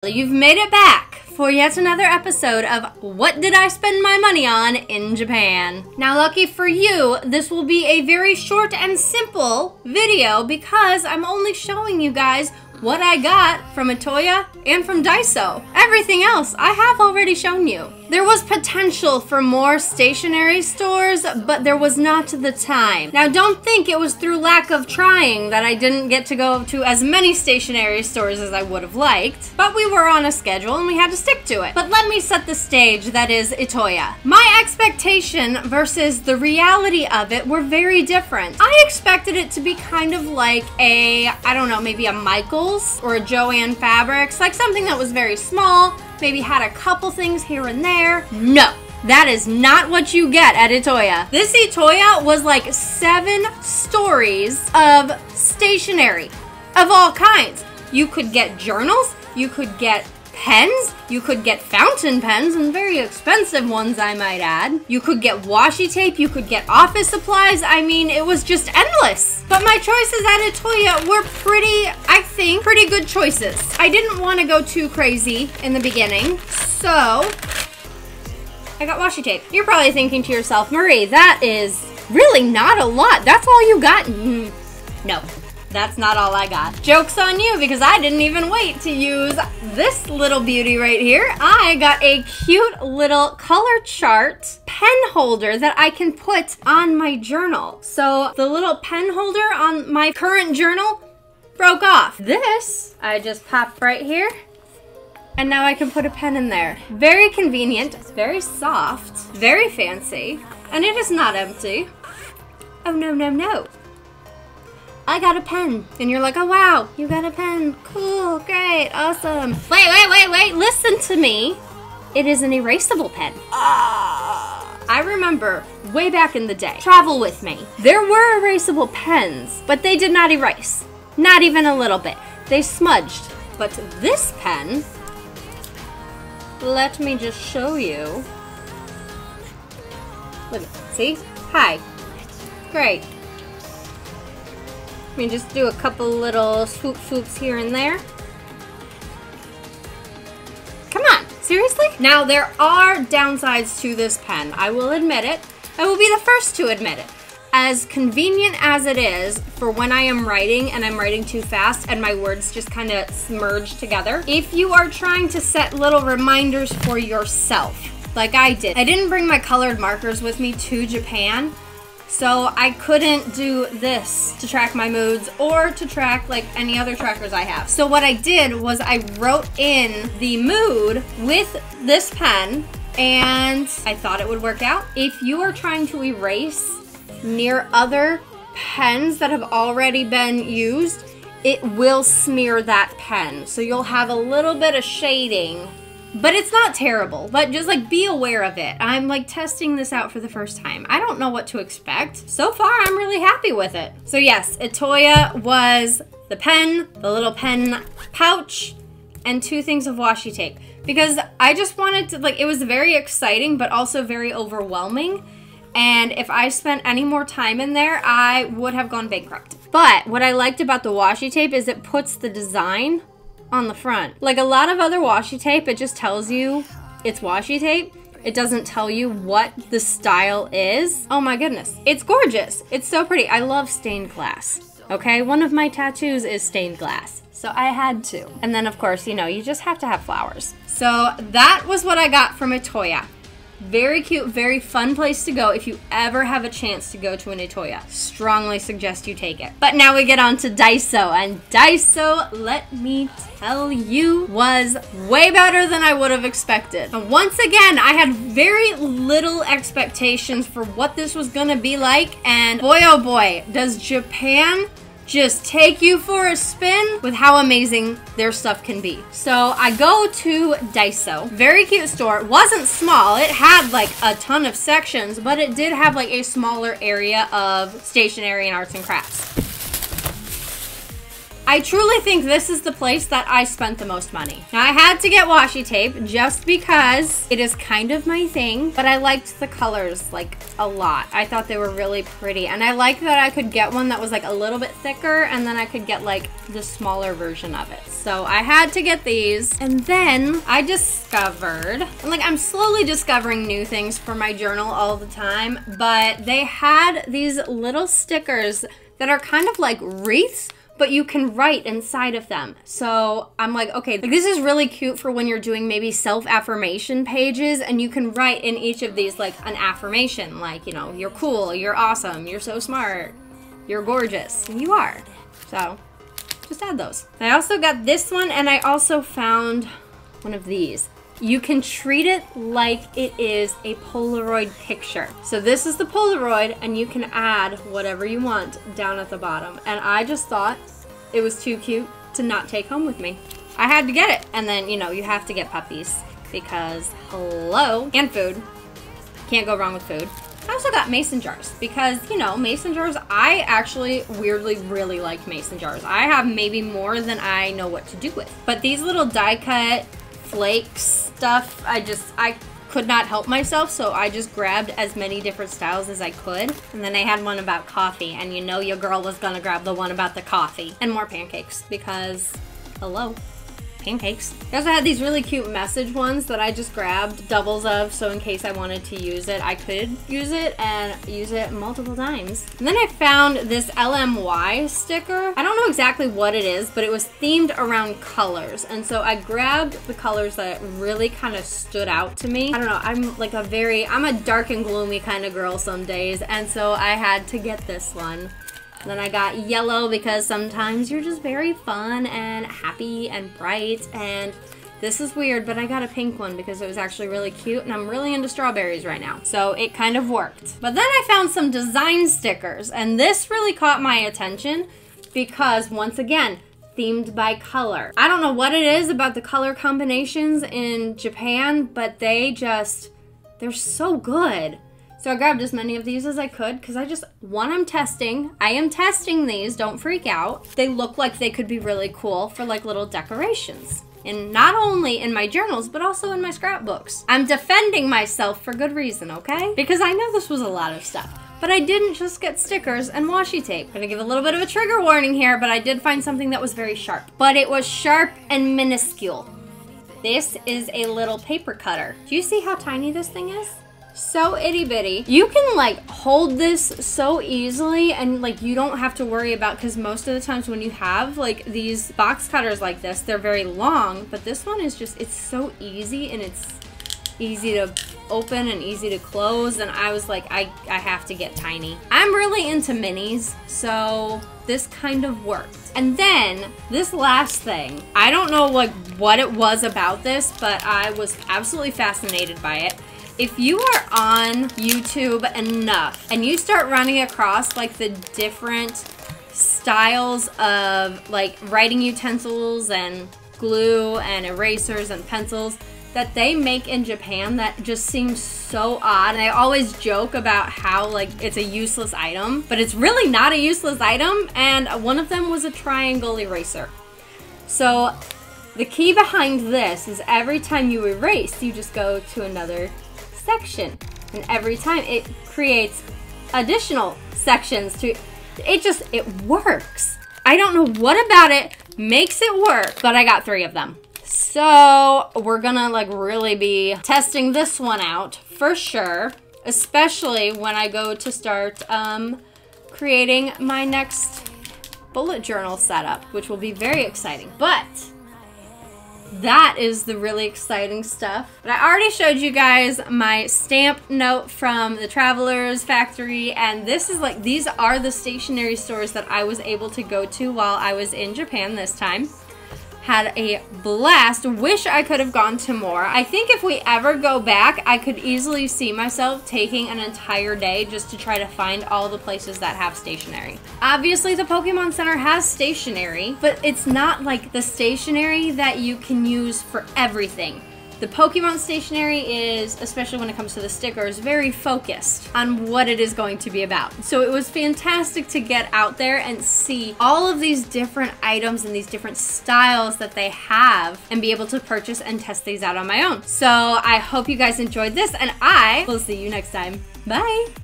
You've made it back for yet another episode of What Did I Spend My Money On in Japan? Now, lucky for you, this will be a very short and simple video because I'm only showing you guys what I got from Itoya and from Daiso. Everything else I have already shown you. There was potential for more stationery stores, but there was not the time. Now, don't think it was through lack of trying that I didn't get to go to as many stationery stores as I would have liked, but we were on a schedule and we had to stick to it. But let me set the stage that is Itoya. My expectation versus the reality of it were very different. I expected it to be kind of like a, I don't know, maybe a Michaels or a Joann Fabrics, like something that was very small, maybe had a couple things here and there. No, that is not what you get at Itoya. This Itoya was like 7 stories of stationery of all kinds. You could get journals, you could get pens, you could get fountain pens, and very expensive ones, I might add. You could get washi tape, you could get office supplies. I mean, it was just endless. But my choices at Itoya were I think, pretty good choices. I didn't want to go too crazy in the beginning, so I got washi tape. You're probably thinking to yourself, Marie, that is really not a lot. That's all you got? No. That's not all I got. Joke's on you because I didn't even wait to use this little beauty right here. I got a cute little color chart pen holder that I can put on my journal. So the little pen holder on my current journal broke off. This, I just popped right here. And now I can put a pen in there. Very convenient, very soft, very fancy, and it is not empty. Oh, no, no, no. I got a pen. And you're like, oh wow, you got a pen. Cool, great, awesome. Wait, listen to me. It is an erasable pen. I remember way back in the day, travel with me. There were erasable pens, but they did not erase. Not even a little bit. They smudged. But this pen, let me just show you. Look, see? Hi. Great. Let me just do a couple little swoops here and there. Come on, seriously? Now, there are downsides to this pen. I will admit it. I will be the first to admit it. As convenient as it is for when I am writing and I'm writing too fast and my words just kind of smudge together, if you are trying to set little reminders for yourself, like I did. I didn't bring my colored markers with me to Japan, so I couldn't do this to track my moods or to track like any other trackers I have. So what I did was I wrote in the mood with this pen and I thought it would work out. If you are trying to erase near other pens that have already been used, it will smear that pen. So you'll have a little bit of shading. But it's not terrible, but just like be aware of it. I'm like testing this out for the first time. I don't know what to expect. So far, I'm really happy with it. So yes, Itoya was the pen, the little pen pouch, and 2 things of washi tape. Because I just wanted to, like, it was very exciting, but also very overwhelming. And if I spent any more time in there, I would have gone bankrupt. But what I liked about the washi tape is it puts the design on the front. Like a lot of other washi tape, it just tells you it's washi tape. It doesn't tell you what the style is. Oh my goodness, it's gorgeous. It's so pretty. I love stained glass, okay? One of my tattoos is stained glass, so I had to. And then of course, you know, you just have to have flowers. So that was what I got from Itoya. Very cute, very fun place to go if you ever have a chance to go to an Itoya. Strongly suggest you take it. But now we get on to Daiso, and Daiso, let me tell you, was way better than I would have expected. And once again, I had very little expectations for what this was gonna be like, and boy oh boy, does Japan just take you for a spin with how amazing their stuff can be. So I go to Daiso. Very cute store. It wasn't small. It had like a ton of sections, but it did have like a smaller area of stationery and arts and crafts. I truly think this is the place that I spent the most money. Now, I had to get washi tape just because it is kind of my thing, but I liked the colors like a lot. I thought they were really pretty, and I like that I could get one that was like a little bit thicker, and then I could get like the smaller version of it. So I had to get these, and then I discovered, and like I'm slowly discovering new things for my journal all the time, but they had these little stickers that are kind of like wreaths, but you can write inside of them. So I'm like, okay, like this is really cute for when you're doing maybe self-affirmation pages, and you can write in each of these like an affirmation, like, you know, you're cool, you're awesome, you're so smart, you're gorgeous, and you are. So just add those. I also got this one, and I also found one of these. You can treat it like it is a Polaroid picture. So this is the Polaroid, and you can add whatever you want down at the bottom. And I just thought it was too cute to not take home with me. I had to get it. And then, you know, you have to get puppies because, hello, and food. Can't go wrong with food. I also got mason jars because, you know, mason jars, I actually weirdly really like mason jars. I have maybe more than I know what to do with. But these little die cut flakes stuff, I could not help myself, so I just grabbed as many different styles as I could. And then I had one about coffee, and you know your girl was gonna grab the one about the coffee. And more pancakes, because, hello, pancakes. I also had these really cute message ones that I just grabbed doubles of, so in case I wanted to use it, I could use it and use it multiple times. And then I found this LMY sticker. I don't know exactly what it is, but it was themed around colors. And so I grabbed the colors that really kind of stood out to me. I don't know, I'm a dark and gloomy kind of girl some days, and so I had to get this one. Then I got yellow because sometimes you're just very fun and happy and bright, and this is weird, but I got a pink one because it was actually really cute, and I'm really into strawberries right now, so it kind of worked. But then I found some design stickers, and this really caught my attention because, once again, themed by color. I don't know what it is about the color combinations in Japan, but they're so good. So I grabbed as many of these as I could because I'm testing. I am testing these, don't freak out. They look like they could be really cool for like little decorations. And not only in my journals, but also in my scrapbooks. I'm defending myself for good reason, okay? Because I know this was a lot of stuff. But I didn't just get stickers and washi tape. I'm gonna give a little bit of a trigger warning here, but I did find something that was very sharp. But it was sharp and minuscule. This is a little paper cutter. Do you see how tiny this thing is? So itty bitty. You can like hold this so easily, and like you don't have to worry about, because most of the times when you have like these box cutters like this, they're very long, but this one is just, it's so easy, and it's easy to open and easy to close, and I was like, I have to get tiny. I'm really into minis, so this kind of worked. And then this last thing, I don't know like what it was about this, but I was absolutely fascinated by it. If you are on YouTube enough and you start running across like the different styles of like writing utensils and glue and erasers and pencils that they make in Japan that just seems so odd. And I always joke about how like it's a useless item, but it's really not a useless item. And one of them was a triangle eraser. So the key behind this is every time you erase, you just go to another section, and every time it creates additional sections to it works. I don't know what about it makes it work, but I got 3 of them. So we're gonna like really be testing this one out for sure, especially when I go to start creating my next bullet journal setup, which will be very exciting. But that is the really exciting stuff. But I already showed you guys my stamp note from the Travelers Factory, and this is like, these are the stationery stores that I was able to go to while I was in Japan this time. Had a blast. Wish I could have gone to more. I think if we ever go back, I could easily see myself taking an entire day just to try to find all the places that have stationery. Obviously, the Pokemon Center has stationery, but it's not like the stationery that you can use for everything. The Pokemon stationery is, especially when it comes to the stickers, very focused on what it is going to be about. So it was fantastic to get out there and see all of these different items and these different styles that they have and be able to purchase and test these out on my own. So I hope you guys enjoyed this, and I will see you next time. Bye!